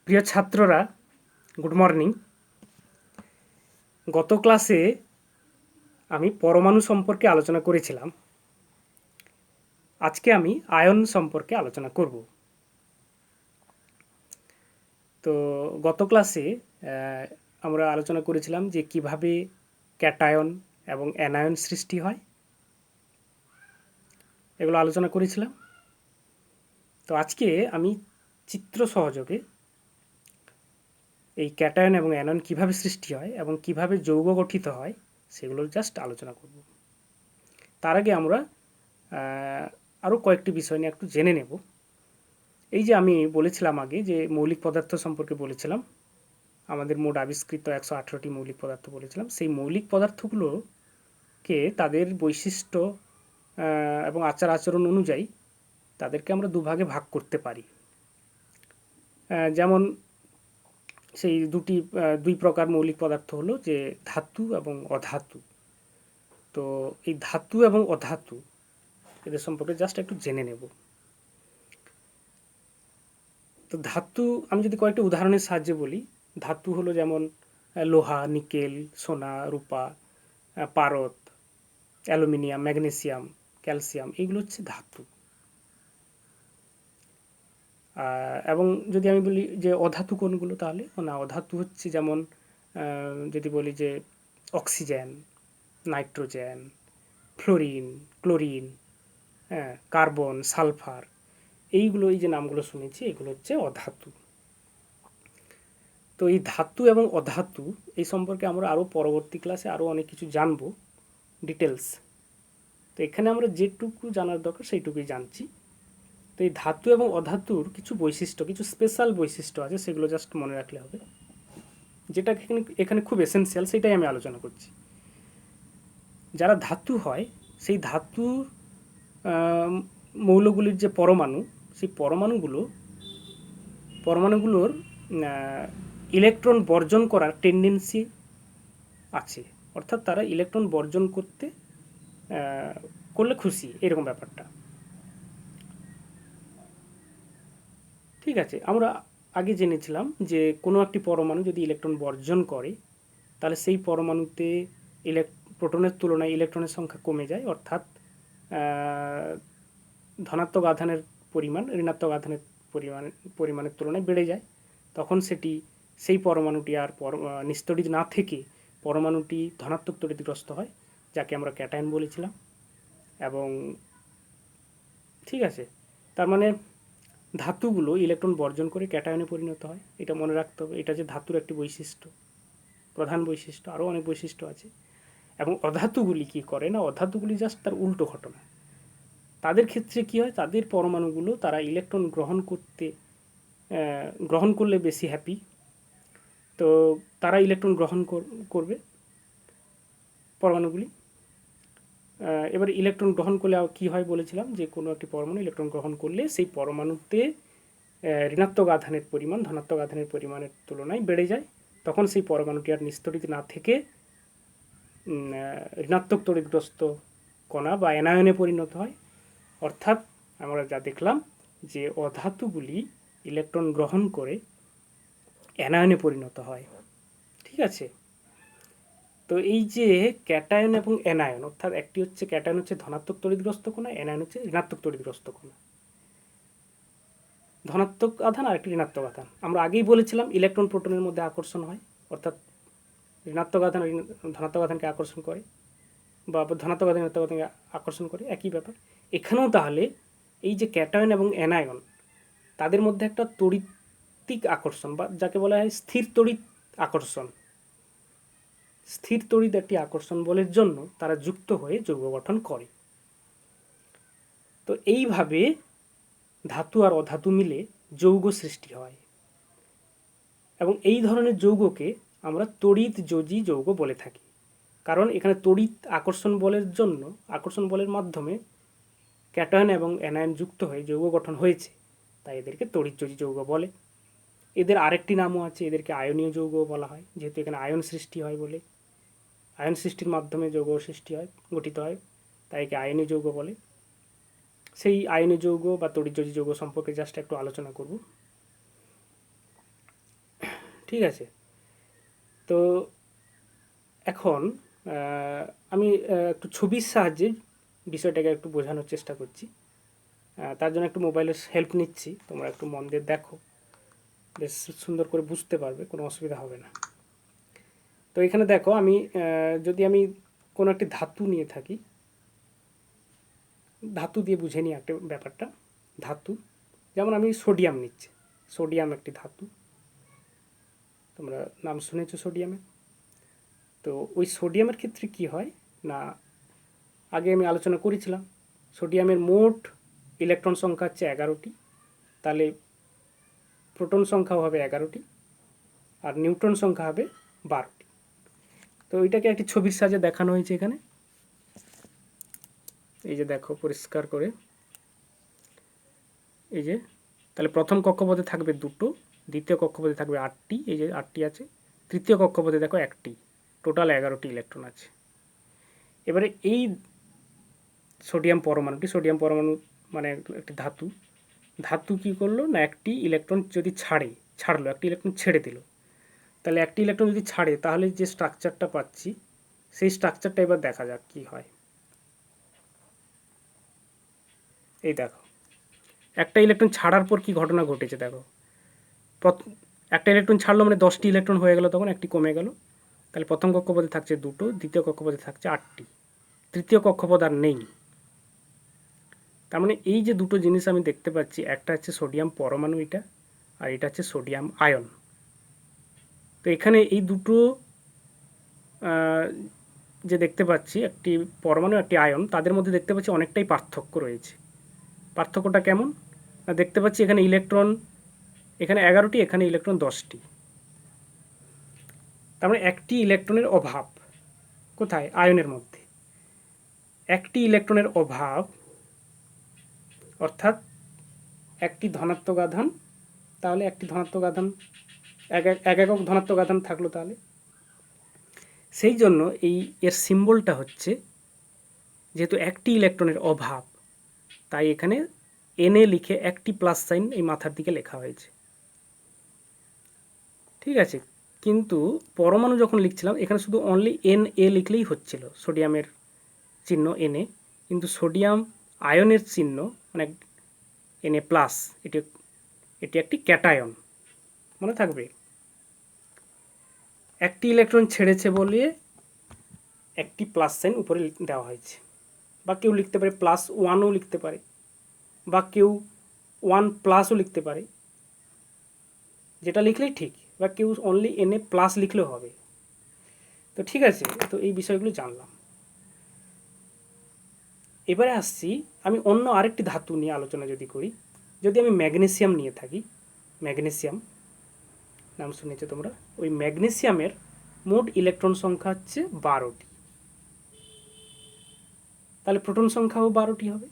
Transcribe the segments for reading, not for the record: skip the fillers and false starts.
প্রিয় ছাত্ররা, good morning. গত ক্লাসে আমি পরমাণু সম্পর্কে আলোচনা করেছিলাম। আজকে আমি আয়ন সম্পর্কে আলোচনা করব। তো গত ক্লাসে আমরা আলোচনা করেছিলাম যে কিভাবে ক্যাটায়ন এবং অ্যানায়ন সৃষ্টি হয়, এগুলো আলোচনা করেছিলাম। তো আজকে আমি চিত্র সহযোগে এই ক্যাটায়ন এবং অ্যানায়ন কিভাবে সৃষ্টি হয় এবং কিভাবে যৌগ গঠিত হয় সেগুলোর জাস্ট আলোচনা করব। তার আগে আমরা আরও কয়েকটি বিষয় নিয়ে একটু জেনে নেব। এই যে আমি বলেছিলাম আগে যে মৌলিক পদার্থ সম্পর্কে বলেছিলাম, আমাদের মোট আবিষ্কৃত 118টি মৌলিক পদার্থ বলেছিলাম। সেই মৌলিক পদার্থগুলোকে তাদের বৈশিষ্ট্য এবং আচার আচরণ অনুযায়ী তাদেরকে আমরা দুভাগে ভাগ করতে পারি। যেমন সেই দুই প্রকার মৌলিক পদার্থ হলো যে ধাতু এবং অধাতু। তো এই ধাতু এবং অধাতু এদের সম্পর্কে জাস্ট একটু জেনে নেব। তো ধাতু আমি যদি কয়েকটি উদাহরণের সাহায্যে বলি, ধাতু হলো যেমন লোহা, নিকেল, সোনা, রূপা, পারদ, অ্যালুমিনিয়াম, ম্যাগনেসিয়াম, ক্যালসিয়াম, এইগুলো হচ্ছে ধাতু। এবং যদি আমি বলি যে অধাতু কোনগুলো, তাহলে না, অধাতু হচ্ছে যেমন যদি বলি যে অক্সিজেন, নাইট্রোজেন, ফ্লোরিন, ক্লোরিন, হ্যাঁ, কার্বন, সালফার, এইগুলো, এই যে নামগুলো শুনেছি, এগুলো হচ্ছে অধাতু। তো এই ধাতু এবং অধাতু এই সম্পর্কে আমরা আরও পরবর্তী ক্লাসে আরও অনেক কিছু জানবো, ডিটেলস। তো এখানে আমরা যেটুকু জানার দরকার সেইটুকুই জানছি। তো এই ধাতু এবং অধাতুর কিছু বৈশিষ্ট্য, কিছু স্পেশাল বৈশিষ্ট্য আছে, সেগুলো জাস্ট মনে রাখলে হবে। যেটা এখানে খুব এসেনশিয়াল, সেটাই আমি আলোচনা করছি। যারা ধাতু হয়, সেই ধাতুর মৌলগুলির যে পরমাণু, সেই পরমাণুগুলোর ইলেকট্রন বর্জন করার টেন্ডেন্সি আছে। অর্থাৎ তারা ইলেকট্রন বর্জন করলে খুশি, এরকম ব্যাপারটা। ঠিক আছে, আমরা আগে জেনেছিলাম যে কোনো একটি পরমাণু যদি ইলেকট্রন বর্জন করে, তাহলে সেই পরমাণুতে প্রোটনের তুলনায় ইলেকট্রনের সংখ্যা কমে যায়। অর্থাৎ ধনাত্মক আধানের পরিমাণ ঋণাত্মক আধানের পরিমাণের তুলনায় বেড়ে যায়। তখন সেই পরমাণুটি আর নিস্তড়িত না থেকে পরমাণুটি ধনাত্মক তড়িৎগ্রস্ত হয়, যাকে আমরা ক্যাটায়ন বলেছিলাম। এবং ঠিক আছে, তার মানে ধাতুগুলো ইলেকট্রন বর্জন করে ক্যাটায়নে পরিণত হয়, এটা মনে রাখতে হবে। এটা যে ধাতুর একটি বৈশিষ্ট্য, প্রধান বৈশিষ্ট্য। আরও অনেক বৈশিষ্ট্য আছে। এবং অধাতুগুলি কি করে না, অধাতুগুলি জাস্ট তার উল্টো ঘটনা। তাদের ক্ষেত্রে কি হয়, তাদের পরমাণুগুলো তারা ইলেকট্রন গ্রহণ করলে বেশি হ্যাপি, তো তারা ইলেকট্রন গ্রহণ করবে পরমাণুগুলি। এবার ইলেকট্রন গ্রহণ করলে কী হয় বলেছিলাম, যে কোনো একটি পরমাণু ইলেকট্রন গ্রহণ করলে সেই পরমাণুতে ঋণাত্মক আধানের পরিমাণ ধনাত্মক আধানের পরিমাণের তুলনায় বেড়ে যায়। তখন সেই পরমাণুটি আর নিস্তড়িত না থেকে ঋণাত্মক তড়িৎগ্রস্ত কণা বা অ্যানায়নে পরিণত হয়। অর্থাৎ আমরা যা দেখলাম যে অধাতুগুলি ইলেকট্রন গ্রহণ করে অ্যানায়নে পরিণত হয়। ঠিক আছে, তো এই যে ক্যাটায়ন এবং অ্যানায়ন, অর্থাৎ একটি হচ্ছে ক্যাটায়ন হচ্ছে ধনাত্মক তড়িৎগ্রস্ত কণা, অ্যানায়ন হচ্ছে ঋণাত্মক তড়িৎগ্রস্ত কণা। ধনাত্মক আধান আর একটি ঋণাত্মক আধান। আমরা আগেই বলেছিলাম ইলেকট্রন প্রোটনের মধ্যে আকর্ষণ হয়, অর্থাৎ ঋণাত্মক আধান ধনাত্মক আধানকে আকর্ষণ করে, বা ধনাত্মক আধান ঋণাত্মক আধানকে আকর্ষণ করে, একই ব্যাপার এখানেও। তাহলে এই যে ক্যাটায়ন এবং অ্যানায়ন, তাদের মধ্যে একটা তড়িৎিক আকর্ষণ, বা যাকে বলা হয় স্থির তড়িৎ আকর্ষণ, স্থির তড়িৎ একটি আকর্ষণ বলের জন্য তারা যুক্ত হয়ে যৌগ গঠন করে। তো এইভাবে ধাতু আর অধাতু মিলে যৌগ সৃষ্টি হয়, এবং এই ধরনের যৌগকে আমরা তড়িৎযোজী যৌগ বলে থাকি। কারণ এখানে তড়িৎ আকর্ষণ বলের মাধ্যমে ক্যাটায়ন এবং অ্যানায়ন যুক্ত হয়ে যৌগ গঠন হয়েছে, তাই এদেরকে তড়িৎযোজী যৌগ বলে। এদের আরেকটি নামও আছে, এদেরকে আয়নীয় যৌগ বলা হয়, যেহেতু এখানে আয়ন সৃষ্টি হয় বলে। আয়ন সৃষ্টির মাধ্যমে যৌগ গঠিত হয়, তাই একে আয়নীয় যৌগ বলে। সেই আয়নীয় যৌগ বা তড়িৎযোজী যৌগ সম্পর্কে জাস্ট একটু আলোচনা করব। ঠিক আছে। তো এখন আমি একটু ছবির সাহায্যে বিষয়টাকে একটু বোঝানোর চেষ্টা করছি। তার জন্য একটু মোবাইলের হেল্প নিচ্ছি, তোমরা একটু মন দিয়ে দেখো, বেশ সুন্দর করে বুঝতে পারবে, কোনো অসুবিধা হবে না। তো এখানে দেখো, আমি যদি আমি কোনো একটি ধাতু নিয়ে থাকি, ধাতু দিয়ে বুঝে নিই একটা ব্যাপারটা। ধাতু, যেমন আমি সোডিয়াম নিচ্ছি, সোডিয়াম একটি ধাতু, তোমরা নাম শুনেছো সোডিয়ামের। তো ওই সোডিয়ামের ক্ষেত্রে কি হয় না, আগে আমি আলোচনা করেছিলাম সোডিয়ামের মোট ইলেকট্রন সংখ্যা হচ্ছে 11টি, তাহলে প্রোটন সংখ্যাও হবে 11টি, আর নিউট্রন সংখ্যা হবে 12টি। তো এটাকে একটি ছবির সাহায্যে দেখানো হয়েছে এখানে, এই যে দেখো পরিষ্কার করে, এই যে তাহলে প্রথম কক্ষপথে থাকবে 2টো, দ্বিতীয় কক্ষপথে থাকবে 8টি, এই যে 8টি আছে, তৃতীয় কক্ষপথে দেখো 1টি, টোটাল 11টি ইলেকট্রন আছে। এবারে এই সোডিয়াম পরমাণু মানে একটি ধাতু, ধাতু কী করলো না, একটি ইলেকট্রন যদি ছাড়লো, একটি ইলেকট্রন ছেড়ে দিল, তাহলে একটি ইলেকট্রন যদি ছাড়ে তাহলে যে স্ট্রাকচারটা পাচ্ছি, সেই স্ট্রাকচারটা এবার দেখা যাক কী হয়। এই দেখো, একটা ইলেকট্রন ছাড়ার পর কি ঘটনা ঘটেছে দেখো, একটা ইলেকট্রন ছাড়লো মানে 10টি ইলেকট্রন হয়ে গেল, তখন একটি কমে গেল, তাহলে প্রথম কক্ষপথে থাকছে 2টো, দ্বিতীয় কক্ষপথে থাকছে 8টি, তৃতীয় কক্ষপথ আর নেই। তার মানে এই যে দুটো জিনিস আমি দেখতে পাচ্ছি, একটা হচ্ছে সোডিয়াম পরমাণু এটা, আর এটা হচ্ছে সোডিয়াম আয়ন। তো এখানে এই দুটো যে দেখতে পাচ্ছি, একটি পরমাণু একটি আয়ন, তাদের মধ্যে দেখতে পাচ্ছি অনেকটাই পার্থক্য রয়েছে। পার্থক্যটা কেমন না, দেখতে পাচ্ছি এখানে ইলেকট্রন, এখানে 11টি, এখানে ইলেকট্রন 10টি। তার মানে একটি ইলেকট্রনের অভাব কোথায়, আয়নের মধ্যে একটি ইলেকট্রনের অভাব, অর্থাৎ একটি ধনাত্মক আধান, তাহলে একটি ধনাত্মক আধান, এক একক ধনাত্মক আধান থাকলো, তাহলে সেই জন্য এর সিম্বলটা হচ্ছে, যেহেতু একটি ইলেকট্রনের অভাব, তাই এখানে এনে লিখে একটি প্লাস সাইন এই মাথার দিকে লেখা হয়েছে, ঠিক আছে। কিন্তু পরমাণু যখন লিখছিলাম, এখানে শুধু অনলি Na লিখলেই হচ্ছিল, সোডিয়ামের চিহ্ন Na, কিন্তু সোডিয়াম আয়নের চিহ্ন মানে Na প্লাস, এটি এটি একটি ক্যাটায়ন, মনে থাকবে। একটি ইলেকট্রন ছেড়েছে বলে একটি প্লাস সাইন উপরে দেওয়া হয়েছে, বা কেউ লিখতে পারে +1ও লিখতে পারে, বা কেউ 1+ও লিখতে পারে, যেটা লিখলেই ঠিক, বা কেউ অনলি Na প্লাস লিখলেও হবে। তো ঠিক আছে, তো এই বিষয়গুলো জানলাম। এবারে আসছি, আমি অন্য আরেকটি ধাতু নিয়ে আলোচনা যদি করি, যদি আমি ম্যাগনেসিয়াম নিয়ে থাকি, ম্যাগনেসিয়াম নাম শুনেছো তোমরা, ওই ম্যাগনেসিয়ামের মোট ইলেকট্রন সংখ্যা হচ্ছে 12টি, তাহলে প্রোটন সংখ্যাও 12টি হবে।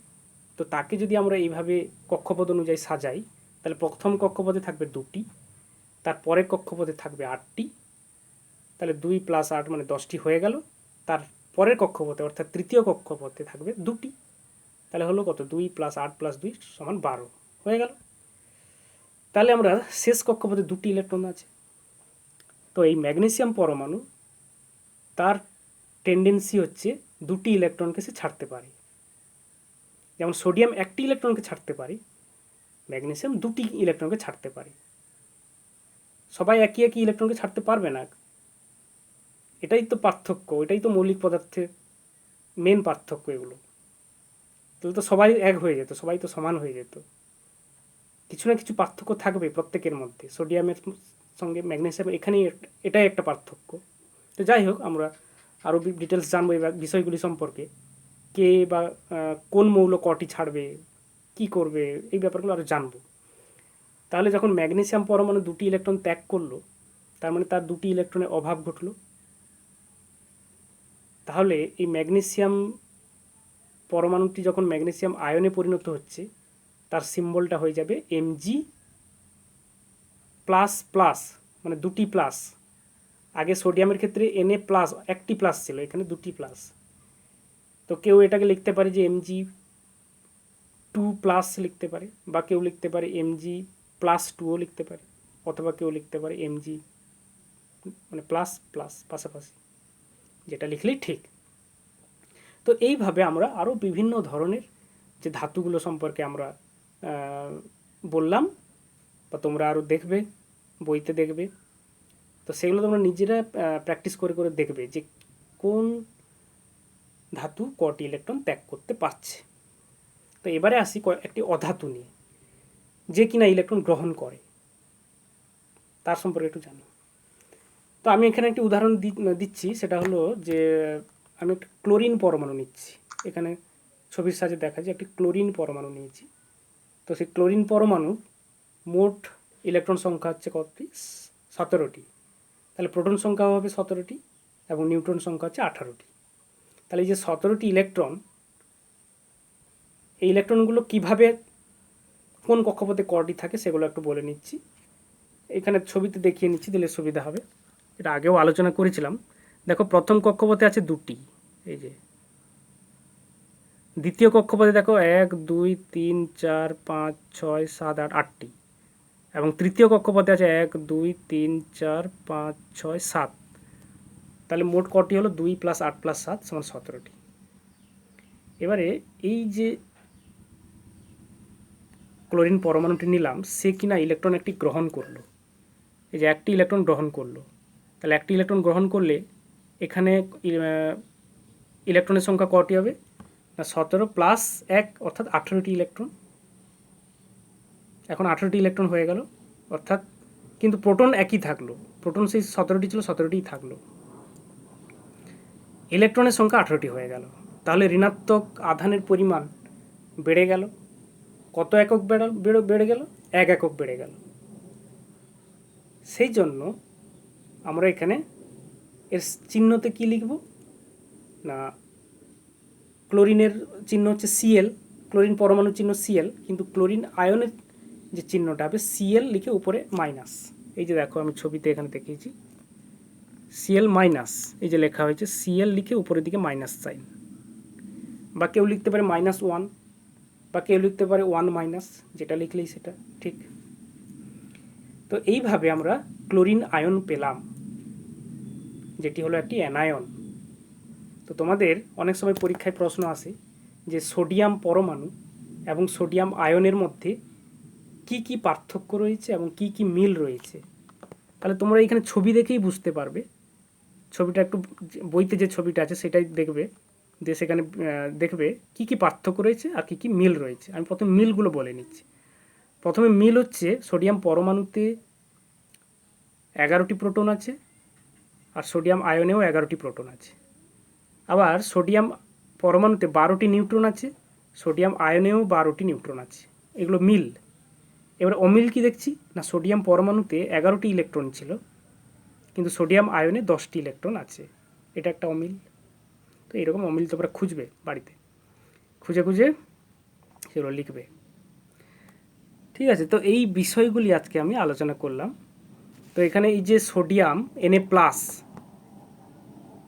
তো তাকে যদি আমরা এইভাবে কক্ষপথ অনুযায়ী সাজাই, তাহলে প্রথম কক্ষপথে থাকবে 2টি, তার পরের কক্ষপথে থাকবে 8টি, তাহলে 2 + 8 মানে 10টি হয়ে গেল। তার পরের কক্ষপথে অর্থাৎ তৃতীয় কক্ষপথে থাকবে 2টি, তাহলে হলো কত, 2 + 8 + 2 = 12 হয়ে গেল। তাহলে আমরা শেষ কক্ষপথে 2টি ইলেকট্রন আছে। তো এই ম্যাগনেসিয়াম পরমাণু, তার টেন্ডেন্সি হচ্ছে 2টি ইলেকট্রনকে সে ছাড়তে পারে, যেমন সোডিয়াম একটি ইলেকট্রনকে ছাড়তে পারে, ম্যাগনেসিয়াম 2টি ইলেকট্রনকে ছাড়তে পারে। সবাই একই একই ইলেকট্রনকে ছাড়তে পারবে না, এটাই তো পার্থক্য, এটাই তো মৌলিক পদার্থের মেন পার্থক্য এগুলো। তাহলে তো সবাই এক হয়ে যেত, সবাই তো সমান হয়ে যেত, কিছু না কিছু পার্থক্য থাকবে প্রত্যেকের মধ্যে, সোডিয়ামের সঙ্গে ম্যাগনেসিয়ামের, এখানেই এটাই একটা পার্থক্য। তো যাই হোক, আমরা আরও ডিটেলস জানবো এই বিষয়গুলি সম্পর্কে, কে বা কোন মৌল কটি ছাড়বে, কি করবে, এই ব্যাপারগুলো আরও জানবো। তাহলে যখন ম্যাগনেসিয়াম পরমাণু 2টি ইলেকট্রন ত্যাগ করলো, তার মানে তার 2টি ইলেকট্রনের অভাব ঘটলো। তাহলে এই ম্যাগনেসিয়াম পরমাণুটি যখন ম্যাগনেসিয়াম আয়নে পরিণত হচ্ছে, তার সিম্বলটা হয়ে যাবে Mg++, মানে 2টি প্লাস। আগে সোডিয়ামের ক্ষেত্রে Na+, একটি প্লাস ছিল, এখানে 2টি প্লাস। তো কেউ এটাকে লিখতে পারে যে Mg2+ লিখতে পারে, বা কেউ লিখতে পারে Mg+2ও লিখতে পারে, অথবা কেউ লিখতে পারে Mg মানে প্লাস প্লাস পাশাপাশি, যেটা লিখলেই ঠিক। তো এইভাবে আমরা আরও বিভিন্ন ধরনের যে ধাতুগুলো সম্পর্কে আমরা বললাম, বা তোমরা আরও দেখবে, বইতে দেখবে। তো সেগুলো তোমরা নিজেরা প্র্যাকটিস করে করে দেখবে যে কোন ধাতু কটি ইলেকট্রন ত্যাগ করতে পারছে। তো এবারে আসি একটি অধাতু নিয়ে, যে কিনা ইলেকট্রন গ্রহণ করে, তার সম্পর্কে একটু জানি। তো আমি এখানে একটি উদাহরণ দিচ্ছি, সেটা হলো যে আমি একটা ক্লোরিন পরমাণু নিচ্ছি। এখানে ছবির সাহায্যে দেখা যায় একটি ক্লোরিন পরমাণু নিয়েছি। তো সেই ক্লোরিন পরমাণু মোট ইলেকট্রন সংখ্যা হচ্ছে কতটি? 17টি। তাহলে প্রোটন সংখ্যা হবে 17টি এবং নিউট্রন সংখ্যা হচ্ছে 18টি। তাহলে এই যে 17টি ইলেকট্রন, এই ইলেকট্রনগুলো কীভাবে কোন কক্ষপথে কটি থাকে সেগুলো একটু বলে নিচ্ছি। এখানে ছবিতে দেখিয়ে নিচ্ছি, দিলে সুবিধা হবে। এটা আগেও আলোচনা করেছিলাম। দেখো, প্রথম কক্ষপথে আছে 2টি, এই যে। দ্বিতীয় কক্ষপথে দেখো 1 2 3 4 5 6 7 8 8টি, এবং তৃতীয় কক্ষপথে আছে 1 2 3 4 5 6 7। তাহলে মোট কটি হলো 2 + 8 + 7 = 17টি। এবারে এই যে ক্লোরিন পরমাণুটি নিলাম, সে কিনা ইলেকট্রন একটি গ্রহণ করলো। এই যে একটি ইলেকট্রন গ্রহণ করলো, তাহলে একটি ইলেকট্রন গ্রহণ করলে এখানে ইলেকট্রনের সংখ্যা কটি হবে না? 17 + 1 অর্থাৎ 18টি ইলেকট্রন। এখন 18টি ইলেকট্রন হয়ে গেল, অর্থাৎ কিন্তু প্রোটন একই থাকলো। প্রোটন সেই 17টি ছিল, 17টিই থাকলো। ইলেকট্রনের সংখ্যা 18টি হয়ে গেল। তাহলে ঋণাত্মক আধানের পরিমাণ বেড়ে গেল। কত একক বেড়ে গেল? 1 একক বেড়ে গেল। সেই জন্য আমরা এখানে এর চিহ্নতে কি লিখব না? ক্লোরিনের চিহ্ন হচ্ছে Cl, ক্লোরিন পরমাণুর চিহ্ন Cl, কিন্তু ক্লোরিন আয়নের যে চিহ্নটা হবে Cl লিখে উপরে মাইনাস। এই যে দেখো, আমি ছবিতে এখানে দেখিয়েছি Cl মাইনাস, এই যে লেখা হয়েছে Cl লিখে উপরের দিকে মাইনাস সাইন। বা কেউ লিখতে পারে -1, বা কেউ লিখতে পারে 1-, যেটা লিখলেই সেটা ঠিক। তো এইভাবে আমরা ক্লোরিন আয়ন পেলাম, যেটি হলো একটি অ্যানায়ন। তো তোমাদের অনেক সময় পরীক্ষায় প্রশ্ন আসে যে সোডিয়াম পরমাণু এবং সোডিয়াম আয়নের মধ্যে কি কি পার্থক্য রয়েছে এবং কি কি মিল রয়েছে। তাহলে তোমরা এখানে ছবি দেখেই বুঝতে পারবে। ছবিটা একটু, বইতে যে ছবিটা আছে সেটাই দেখবে, যে সেখানে দেখবে কি কি পার্থক্য রয়েছে আর কি কি মিল রয়েছে। আমি প্রথমে মিলগুলো বলে নিচ্ছি। প্রথমে মিল হচ্ছে সোডিয়াম পরমাণুতে 11টি প্রোটন আছে, আর সোডিয়াম আয়নেও 11টি প্রোটন আছে। আবার সোডিয়াম পরমাণুতে 12টি নিউট্রন আছে, সোডিয়াম আয়নেও 12টি নিউট্রন আছে। এগুলো মিল। এবার অমিল কি দেখছি না? সোডিয়াম পরমাণুতে 11টি ইলেকট্রন ছিল, কিন্তু সোডিয়াম আয়নে 10টি ইলেকট্রন আছে। এটা একটা অমিল। তো এরকম অমিল তোমরা খুঁজবে বাড়িতে, খুঁজে খুঁজে সেগুলো লিখবে। ঠিক আছে? তো এই বিষয়গুলি আজকে আমি আলোচনা করলাম। তো এখানে এই যে সোডিয়াম Na+,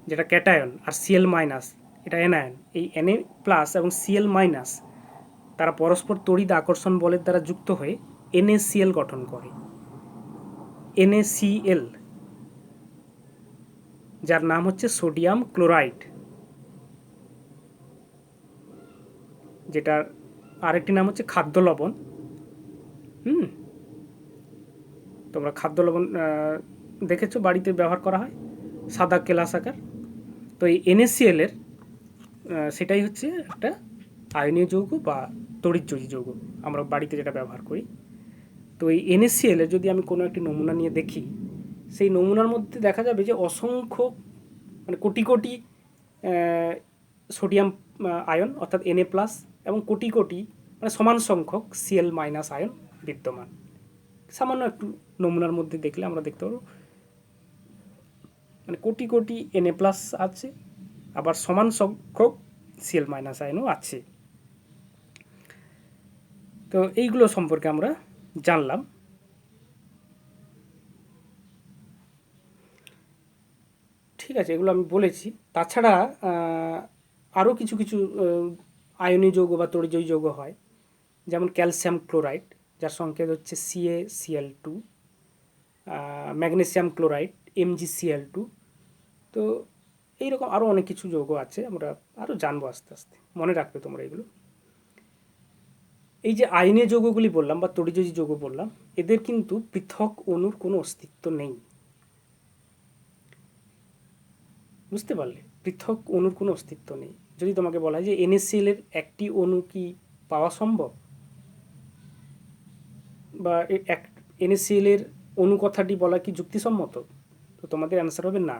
যেটা ক্যাটায়ন, আর Cl- এটা অ্যানায়ন। এই Na+ এবং Cl- তারা পরস্পর তড়িৎ আকর্ষণ বলের দ্বারা যুক্ত হয়ে NaCl গঠন করে। NaCl, যার নাম হচ্ছে সোডিয়াম ক্লোরাইড, যেটার আরেকটি নাম হচ্ছে খাদ্য লবণ। তোমরা খাদ্য লবণ দেখেছো, বাড়িতে ব্যবহার করা হয়, সাদা কেলাস আকার। তো এই NaCl এর সেটাই হচ্ছে একটা আয়নীয় যৌগ বা তড়িৎযোজী যৌগ, আমরা বাড়িতে যেটা ব্যবহার করি। তো এই NaCl এর যদি আমি কোনো একটি নমুনা নিয়ে দেখি, সেই নমুনার মধ্যে দেখা যাবে যে অসংখ্য, মানে কোটি কোটি সোডিয়াম আয়ন অর্থাৎ Na+, এবং কোটি কোটি, মানে সমান সংখ্যক Cl- আয়ন বিদ্যমান। সামান্য একটু নমুনার মধ্যে দেখলে আমরা দেখতে পাবো মানে কোটি কোটি Na+ আছে, আবার সমান সংখ্যক Cl- আয়নও আছে। তো এইগুলো সম্পর্কে আমরা জানলাম। ঠিক আছে, এগুলো আমি বলেছি। তাছাড়া আরও কিছু কিছু আয়নীয় যৌগ বা তড়িৎযোজী যৌগ হয়, যেমন ক্যালসিয়াম ক্লোরাইড, যার সংকেত হচ্ছে CaCl2, ম্যাগনেসিয়াম ক্লোরাইড MgCl2। তো এইরকম আরও অনেক কিছু যৌগ আছে, আমরা আরও জানবো আস্তে আস্তে, মনে রাখবে তোমরা এগুলো। এই যে আয়নীয় যৌগগুলি বললাম বা তড়িৎযোজী যৌগ বললাম, এদের কিন্তু পৃথক অণুর কোনো অস্তিত্ব নেই। বুঝতে পারলে? পৃথক অণুর কোনো অস্তিত্ব নেই। যদি তোমাকে বলা হয় যে NaCl এর একটি অণু কি পাওয়া সম্ভব, বা NaCl এর অণু কথাটি বলা কি যুক্তিসম্মত, তো তোমাদের অ্যান্সার হবে না।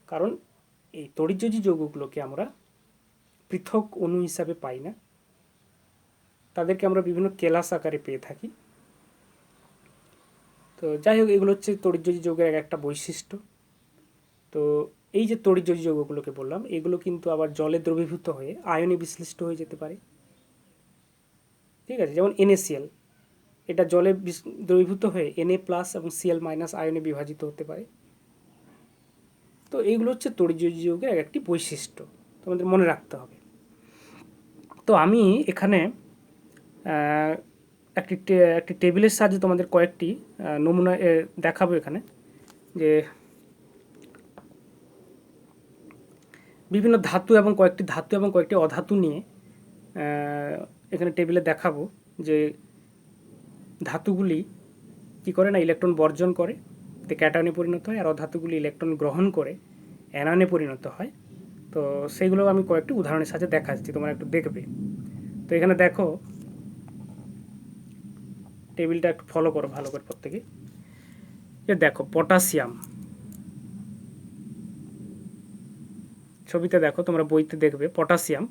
কারণ এই তড়িৎযোজী যৌগগুলোকে আমরা পৃথক অণু হিসাবে পাই না, তাদেরকে আমরা বিভিন্ন কেলাস আকারে পেয়ে থাকি। তো যাই হোক, এগুলো হচ্ছে তড়িৎযোজী যৌগের এক একটা বৈশিষ্ট্য। তো এই যে তড়িৎযোজী যৌগগুলোকে বললাম, এগুলো কিন্তু আবার জলে দ্রবীভূত হয়ে আয়নে বিশ্লিষ্ট হয়ে যেতে পারে। ঠিক আছে, যেমন NaCl, এটা জলে দ্রবীভূত হয়ে Na+ এবং Cl- আয়নে বিভাজিত হতে পারে। তো এইগুলো হচ্ছে তড়িৎযোজী যৌগের এক একটি বৈশিষ্ট্য, তোমাদের মনে রাখতে হবে। তো আমি এখানে একটি টেবিলের সাহায্যে তোমাদের কয়েকটি নমুনা দেখাবো এখানে, যে বিভিন্ন ধাতু এবং কয়েকটি অধাতু নিয়ে এখানে টেবিলে দেখাবো যে ধাতুগুলি কি করে না ইলেকট্রন বর্জন করে, তে ক্যাটায়নে পরিণত হয়, আর অধাতুগুলি ইলেকট্রন গ্রহণ করে অ্যানায়নে পরিণত হয়। তো সেইগুলো আমি কয়েকটি উদাহরণের সাথে দেখাচ্ছি, তোমরা একটু দেখবে। তো এখানে দেখো, টেবিলটা একটু ফলো করো ভালো করে প্রত্যেকে। এ দেখো পটাশিয়াম, ছবিতে দেখো, তোমরা বইতে দেখবে পটাশিয়াম,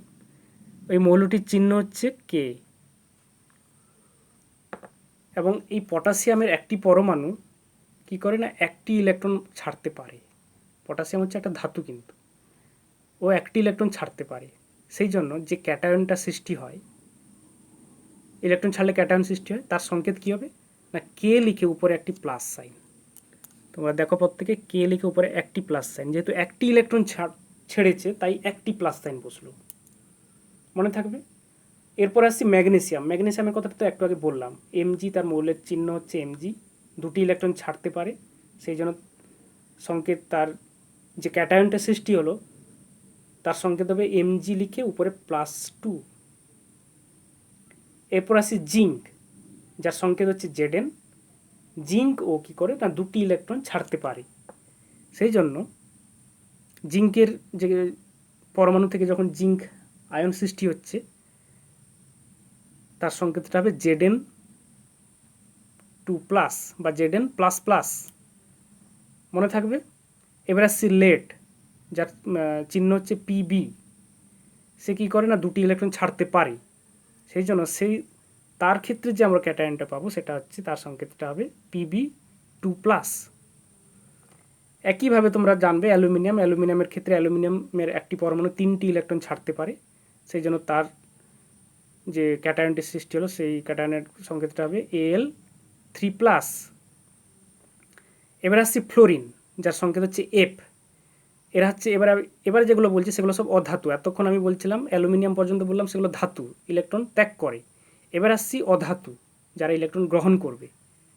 ওই মৌলটির চিহ্ন হচ্ছে K, এবং এই পটাশিয়ামের একটি পরমাণু কি করে না একটি ইলেকট্রন ছাড়তে পারে। পটাশিয়াম হচ্ছে একটা ধাতু, কিন্তু ও একটি ইলেকট্রন ছাড়তে পারে। সেই জন্য যে ক্যাটায়নটা সৃষ্টি হয়, ইলেকট্রন ছাড়লে ক্যাটায়ন সৃষ্টি হয়, তার সংকেত কী হবে না K লিখে উপরে একটি প্লাস সাইন। তোমরা দেখো প্রত্যেকে K লিখে উপরে একটি প্লাস সাইন, যেহেতু একটি ইলেকট্রন ছেড়েছে তাই একটি প্লাস সাইন বসলো, মনে থাকবে। এরপর আসছি ম্যাগনেসিয়াম। ম্যাগনেসিয়ামের কথাটা তো একটু আগে বললাম, Mg, তার মৌলের চিহ্ন হচ্ছে Mg, দুটি ইলেকট্রন ছাড়তে পারে, সেই জন্য সংকেত তার যে ক্যাটায়নটা সৃষ্টি হলো তার সংকেত হবে Mg লিখে উপরে +2। এরপর আসি জিঙ্ক, যার সংকেত হচ্ছে Zn। জিঙ্ক ও কী করে না দুটি ইলেকট্রন ছাড়তে পারে, সেই জন্য জিঙ্কের যে পরমাণু থেকে যখন জিঙ্ক আয়ন সৃষ্টি হচ্ছে তার সংকেতটা হবে Zn2+ বা Zn++, মনে থাকবে। এবার আসছে লেড, যার চিহ্ন হচ্ছে Pb, সে কী করে না দুটি ইলেকট্রন ছাড়তে পারে, সেই জন্য তার ক্ষেত্রে যে আমরা ক্যাটায়নটা পাবো সেটা হচ্ছে, তার সংকেতটা হবে Pb2+। একইভাবে তোমরা জানবে অ্যালুমিনিয়ামের ক্ষেত্রে অ্যালুমিনিয়ামের একটি পরমাণু 3টি ইলেকট্রন ছাড়তে পারে, সেই জন্য তার যে ক্যাটায়নটি সৃষ্টি হলো সেই ক্যাটায়নের সংকেতটা হবে Al3+। এবার আসছি ফ্লোরিন, যার সংকেত হচ্ছে F। এরা হচ্ছে এবার যেগুলো বলছি সেগুলো সব অধাতু। এতক্ষণ আমি বলছিলাম অ্যালুমিনিয়াম পর্যন্ত বললাম সেগুলো ধাতু, ইলেকট্রন ত্যাগ করে। এবার আসছি অধাতু, যারা ইলেকট্রন গ্রহণ করবে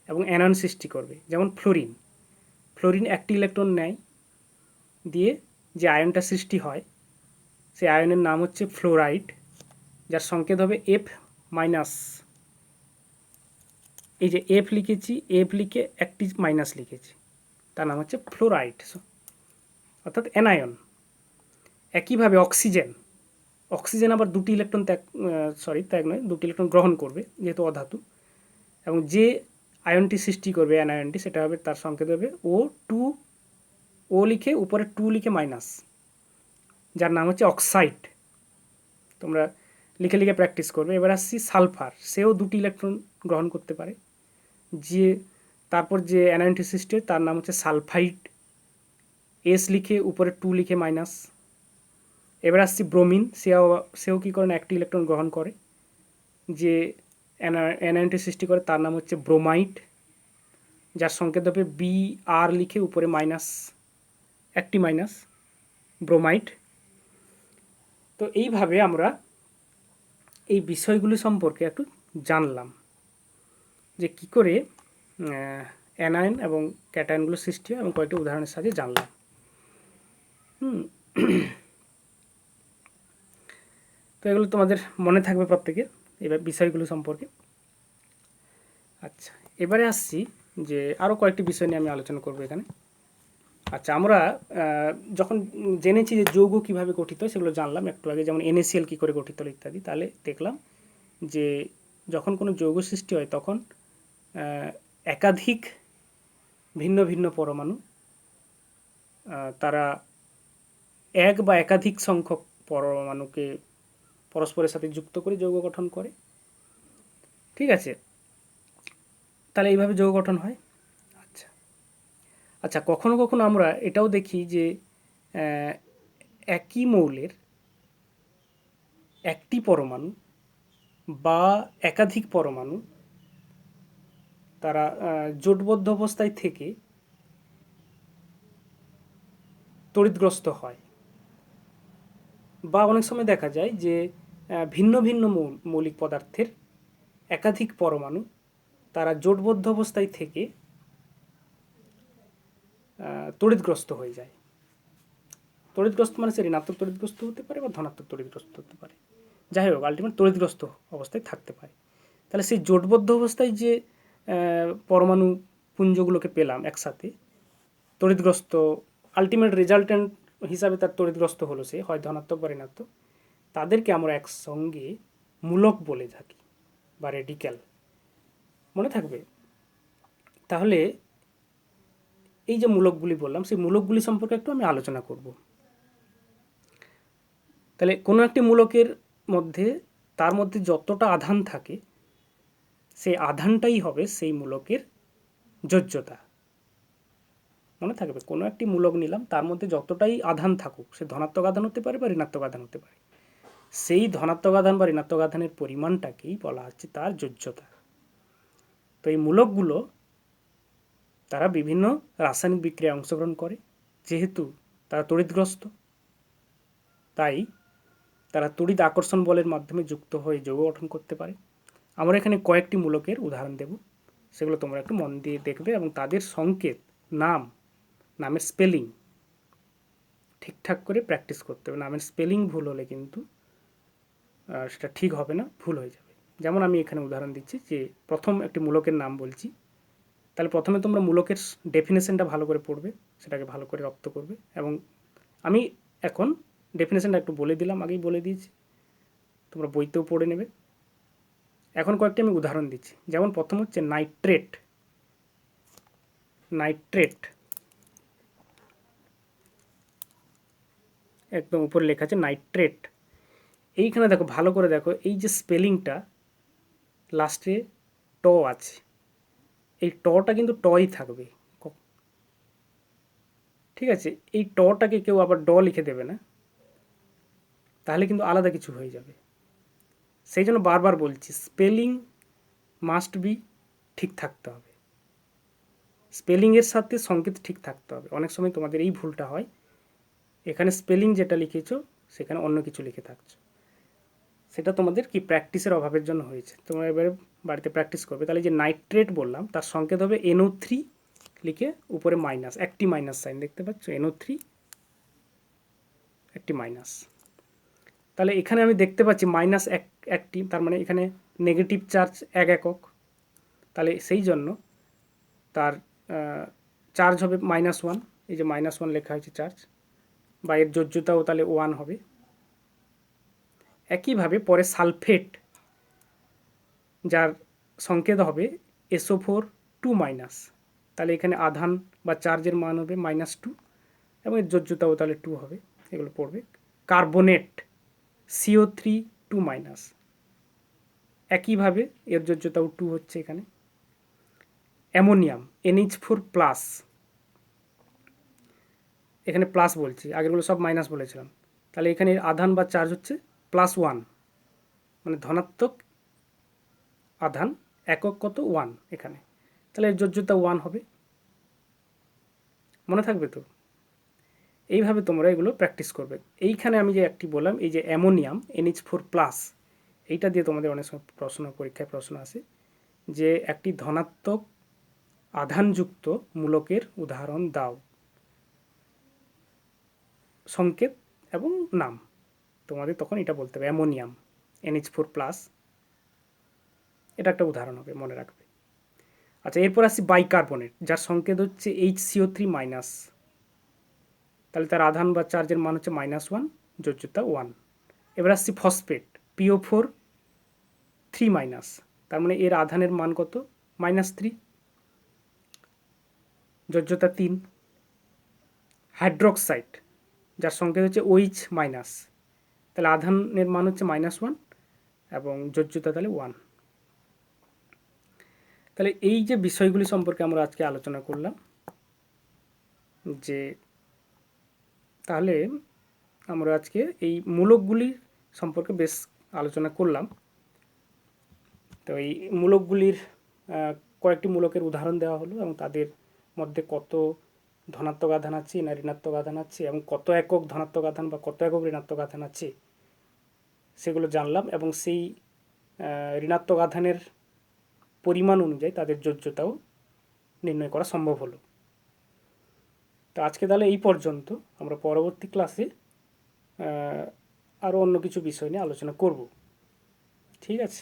এবং অ্যানায়ন সৃষ্টি করবে, যেমন ফ্লোরিন একটি ইলেকট্রন নেয়, দিয়ে যে আয়নটা সৃষ্টি হয় সেই আয়নের নাম হচ্ছে ফ্লোরাইড, যার সংকেত হবে F-। এই যে F লিখেছি, F লিখে একটি মাইনাস লিখেছি, তার নাম হচ্ছে ফ্লোরাইড, অর্থাৎ অ্যানায়ন। একইভাবে অক্সিজেন আবার দুটি ইলেকট্রন দুটি ইলেকট্রন গ্রহণ করবে যেহেতু অধাতু, এবং যে আয়নটি সৃষ্টি করবে অ্যানায়নটি, সেটা হবে, তার সংকেত হবে O2, ও লিখে উপরে 2 লিখে মাইনাস, যার নাম হচ্ছে অক্সাইড। তোমরা লিখে লিখে প্র্যাকটিস করবে। এবার আসছি সালফার, সেও দুটি ইলেকট্রন গ্রহণ করতে পারে, তারপর যে অ্যানায়নটি সৃষ্টি হয় তার নাম হচ্ছে সালফাইড, এস লিখে উপরে 2 লিখে মাইনাস। এবার আসছি ব্রোমিন, সেও কী করে না একটি ইলেকট্রন গ্রহণ করে, যে অ্যানায়নটি সৃষ্টি করে তার নাম হচ্ছে ব্রোমাইড, যার সংকেত হবে Br লিখে উপরে মাইনাস, একটি মাইনাস, ব্রোমাইড। তো এইভাবে আমরা এই বিষয়গুলি সম্পর্কে একটু জানলাম, যে কী করে অ্যানায়ন এবং ক্যাটায়নগুলো সৃষ্টি হয় এবং কয়েকটি উদাহরণের সাহায্যে জানলাম। তো এগুলো তোমাদের মনে থাকবে প্রত্যেকের এবার বিষয়গুলো সম্পর্কে। আচ্ছা, এবারে আসছি যে আরও কয়েকটি বিষয় নিয়ে আমি আলোচনা করব এখানে। আচ্ছা, আমরা যখন জেনেছি যে যৌগ কীভাবে গঠিত হয় সেগুলো জানলাম একটু আগে, যেমন NaCl কী করে গঠিত হলো ইত্যাদি। তাহলে দেখলাম যে যখন কোনো যৌগ সৃষ্টি হয় তখন একাধিক ভিন্ন ভিন্ন পরমাণু তারা এক বা একাধিক সংখ্যক পরমাণুকে পরস্পরের সাথে যুক্ত করে যৌগ গঠন করে। ঠিক আছে, তাহলে এইভাবে যৌগ গঠন হয়। আচ্ছা আচ্ছা, কখনো কখনো আমরা এটাও দেখি যে একই মৌলের একটি পরমাণু বা একাধিক পরমাণু তারা জোটবদ্ধ অবস্থায় থেকে তড়িৎগ্রস্ত হয়, বা অনেক সময় দেখা যায় যে ভিন্ন ভিন্ন মৌলিক পদার্থের একাধিক পরমাণু তারা জোটবদ্ধ অবস্থায় থেকে তড়িৎগ্রস্ত হয়ে যায়। তড়িৎগ্রস্ত মানে সে ঋণাত্মক তড়িৎগ্রস্ত হতে পারে বা ধনাত্মক তড়িৎগ্রস্ত হতে পারে, যাই হোক আলটিমেট তড়িৎগ্রস্ত অবস্থায় থাকতে পারে। তাহলে সেই জোটবদ্ধ অবস্থায় যে পরমাণু পুঞ্জগুলোকে পেলাম একসাথে তড়িৎগ্রস্ত, আলটিমেট রেজাল্টেন্ট হিসাবে তার তড়িৎগ্রস্ত হলো সে হয় ধনাত্মক বা ঋণাত্মক, তাদেরকে আমরা একসঙ্গে মূলক বলে থাকি বা রেডিক্যাল। মনে থাকবে? তাহলে এই যে মূলকগুলি বললাম সেই মূলকগুলি সম্পর্কে একটু আমি আলোচনা করব। তাহলে কোনো একটি মূলকের মধ্যে তার মধ্যে যতটা আধান থাকে সেই আধানটাই হবে সেই মূলকের যোজ্যতা। মনে থাকবে, কোনো একটি মূলক নিলাম, তার মধ্যে যতটাই আধান থাকুক, সে ধনাত্মক আধান হতে পারে বা ঋণাত্মক আধান হতে পারে, সেই ধনাত্মক আধান বা ঋণাত্মক আধানের পরিমাণটাকেই বলা হচ্ছে তার যোজ্যতা। তো এই মূলকগুলো তারা বিভিন্ন রাসায়নিক বিক্রিয়ায় অংশগ্রহণ করে, যেহেতু তারা তড়িৎগ্রস্ত তাই তারা তড়িৎ আকর্ষণ বলের মাধ্যমে যুক্ত হয়ে যৌগ গঠন করতে পারে। আমরা এখানে কয়েকটি মূলকের উদাহরণ দেব, সেগুলো তোমরা একটু মন দিয়ে দেখবে এবং তাদের সংকেত, নামের স্পেলিং ঠিকঠাক করে প্র্যাকটিস করতে হবে। নামের স্পেলিং ভুল হলে কিন্তু সেটা ঠিক হবে না, ভুল হয়ে যাবে। যেমন আমি এখানে উদাহরণ দিচ্ছি যে প্রথম একটি মূলকের নাম বলছি, তাহলে প্রথমে তোমরা মূলকের ডেফিনেশনটা ভালো করে পড়বে, সেটাকে ভালো করে রপ্ত করবে। এবং আমি এখন ডেফিনেশনটা একটু বলে দিলাম, আগেই বলে দিয়েছি, তোমরা বইতেও পড়ে নেবে। এখন কয়েকটি আমি উদাহরণ দিচ্ছি। যেমন প্রথম হচ্ছে নাইট্রেট। একদম উপরে লেখা আছে নাইট্রেট। এইখানে দেখো, ভালো করে দেখো, এই যে স্পেলিংটা লাস্টে ট আছে, এই টটা কিন্তু টই থাকবে, ঠিক আছে? এই টটাকে কেউ আবার ড লিখে দেবে না, তাহলে কিন্তু আলাদা কিছু হয়ে যাবে। সেই জন্য বারবার বলছি, স্পেলিং মাস্ট বি ঠিক থাকতে হবে, স্পেলিংয়ের সাথে সংকেত ঠিক থাকতে হবে। অনেক সময় তোমাদের এই ভুলটা হয়, এখানে স্পেলিং যেটা লিখেছো সেখানে অন্য কিছু লিখে থাকছো, সেটা তোমাদের কি প্র্যাকটিসের অভাবের জন্য হয়েছে। তোমরা এবারে বাড়িতে প্র্যাকটিস করবে। তাহলে যে নাইট্রেট বললাম তার সংকেত হবে NO3 লিখে উপরে মাইনাস, একটি মাইনাস সাইন দেখতে পাচ্ছ, NO3 একটি মাইনাস। তাহলে এখানে আমি দেখতে পাচ্ছি মাইনাস একটি, তার মানে এখানে নেগেটিভ চার্জ 1 একক, তাহলে সেই জন্য তার চার্জ হবে -1। এই যে -1 লেখা হয়েছে চার্জ, বা এর যোজ্যতাও তাহলে 1 হবে। একইভাবে পরে সালফেট, যার সংকেত হবে SO4 2-, তাহলে এখানে আধান বা চার্জের মান হবে -2 এবং এর যোজ্যতাও তাহলে 2 হবে, এগুলো পড়বে। কার্বনেট CO3 2-, একইভাবে এর যোজ্যতাও 2 হচ্ছে এখানে। অ্যামোনিয়াম NH4+, এখানে প্লাস বলছি, আগেরগুলো সব মাইনাস বলেছিলাম, তাহলে এখানে আধান বা চার্জ হচ্ছে +1, মানে ধনাত্মক আধান, একক কত 1 এখানে, তাহলে এর যোজ্যতা 1 হবে। মনে থাকবে তো? এইভাবে তোমরা এগুলো প্র্যাকটিস করবে। এইখানে আমি যে একটি বললাম, এই যে অ্যামোনিয়াম NH4+, এইটা দিয়ে তোমাদের অনেক সময় পরীক্ষায় প্রশ্ন আসে যে একটি ধনাত্মক আধানযুক্ত মূলকের উদাহরণ দাও। সংকেত এবং নাম তোমাদের তখন এটা বলতে হবে। অ্যামোনিয়াম NH4+, এটা একটা উদাহরণ হবে, মনে রাখবে। আচ্ছা, এরপর আসছি বাইকার্বনেট, যার সংকেত হচ্ছে HCO3-, তাহলে তার আধান বা চার্জের মান হচ্ছে -1, যোজ্যতা 1। এবার আসছি ফসফেট, PO4 3-, তার মানে এর আধানের মান কত? -3, যোজ্যতা 3। হাইড্রোক্সাইড, যার সংকেত হচ্ছে OH-, তাহলে আধানের মান হচ্ছে -1 এবং যোজ্যতা তাহলে 1। তাহলে এই যে বিষয়গুলি সম্পর্কে আমরা আজকে আলোচনা করলাম, যে তাহলে আমরা আজকে এই মূলকগুলি সম্পর্কে বেশ আলোচনা করলাম। তো এই মূলকগুলির কয়েকটি মূলকের উদাহরণ দেওয়া হলো এবং তাদের মধ্যে কত ধনাত্মক আধান আছে না ঋণাত্মক আধান আছে এবং কত একক ধনাত্মক আধান বা কত একক ঋণাত্মক আধান আছে সেগুলো জানলাম, এবং সেই ঋণাত্মক আধানের পরিমাণ অনুযায়ী তাদের যোজ্যতাও নির্ণয় করা সম্ভব হলো। তো আজকে তাহলে এই পর্যন্ত। আমরা পরবর্তী ক্লাসে আরও অন্য কিছু বিষয় নিয়ে আলোচনা করব। ঠিক আছে।